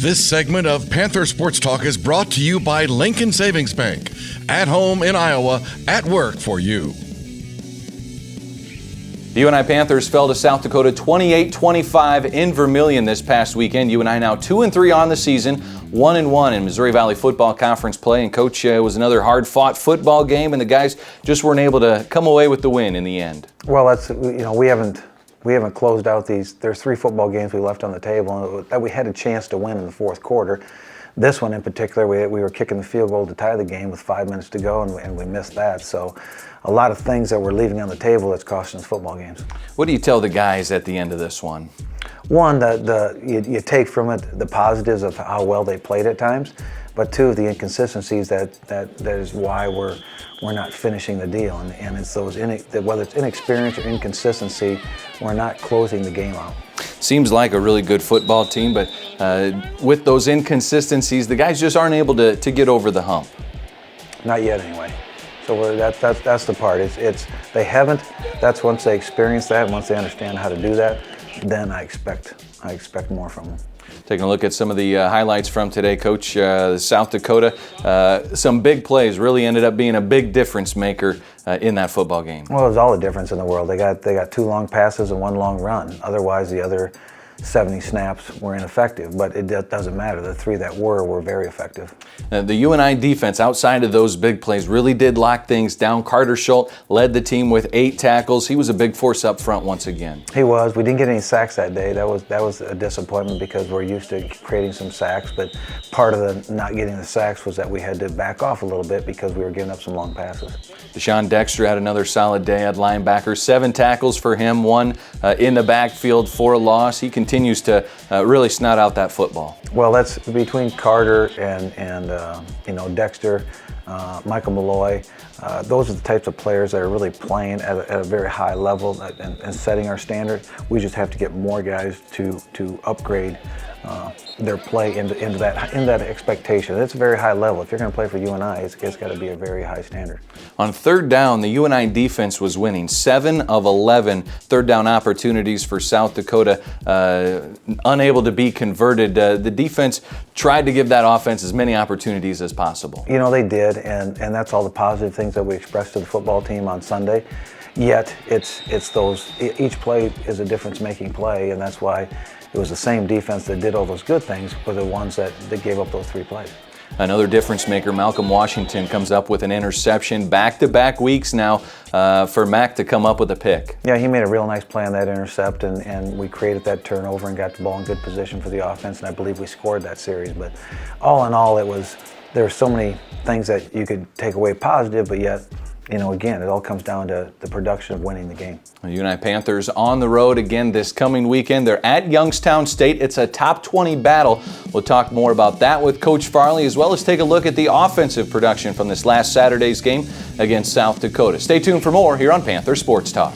This segment of Panther Sports Talk is brought to you by Lincoln Savings Bank. At home in Iowa, at work for you. The UNI Panthers fell to South Dakota 28-25 in Vermillion this past weekend. UNI now 2-3 on the season, 1-1 in Missouri Valley Football Conference play. And Coach, it was another hard-fought football game, and the guys just weren't able to come away with the win in the end. Well, that's we haven't closed out these. There's 3 football games we left on the table that we had a chance to win in the fourth quarter. This one in particular, we were kicking the field goal to tie the game with 5 minutes to go, and we missed that. So a lot of things that we're leaving on the table that's costing us football games. What do you tell the guys at the end of this one? One, you take from it the positives of how well they played at times, but 2, the inconsistencies that is why we're not finishing the deal. And it's those, whether it's inexperience or inconsistency, we're not closing the game out. Seems like a really good football team, but with those inconsistencies, the guys just aren't able to get over the hump. Not yet, anyway. So that's the part. It's they haven't. That's once they experience that, once they understand how to do that, then I expect more from them. Taking a look at some of the highlights from today, Coach. South Dakota, some big plays really ended up being a big difference maker in that football game. Well, there's all the difference in the world. They got 2 long passes and 1 long run. Otherwise, the other 70 snaps were ineffective, but it doesn't matter. The 3 that were very effective. The UNI defense, outside of those big plays, really did lock things down. Carter Schultz led the team with 8 tackles. He was a big force up front once again. He was. We didn't get any sacks that day. That was a disappointment because we're used to creating some sacks, but part of the not getting the sacks was that we had to back off a little bit because we were giving up some long passes. Deshaun Dexter had another solid day at linebacker. 7 tackles for him, 1 in the backfield for a loss. He continues to really snot out that football. Well, that's between Carter and Dexter, Michael Malloy. Those are the types of players that are really playing at a very high level and setting our standard. We just have to get more guys to upgrade their play into that expectation. It's a very high level. If you're going to play for UNI, it's got to be a very high standard. On third down, the UNI defense was winning 7 of 11 third down opportunities for South Dakota, unable to be converted. The defense tried to give that offense as many opportunities as possible. They did, and that's all the positive things that we expressed to the football team on Sunday. Yet it's those, each play is a difference-making play, and that's why it was the same defense that did all those good things were the ones that gave up those 3 plays. Another difference maker, Malcolm Washington, comes up with an interception. Back-to-back weeks now for Mac to come up with a pick. Yeah, he made a real nice play on that intercept, and we created that turnover and got the ball in good position for the offense, and I believe we scored that series. But all in all, there were so many things that you could take away positive, but yet, again, it all comes down to the production of winning the game. The UNI Panthers on the road again this coming weekend. They're at Youngstown State. It's a top 20 battle. We'll talk more about that with Coach Farley, as well as take a look at the offensive production from this last Saturday's game against South Dakota. Stay tuned for more here on Panther Sports Talk.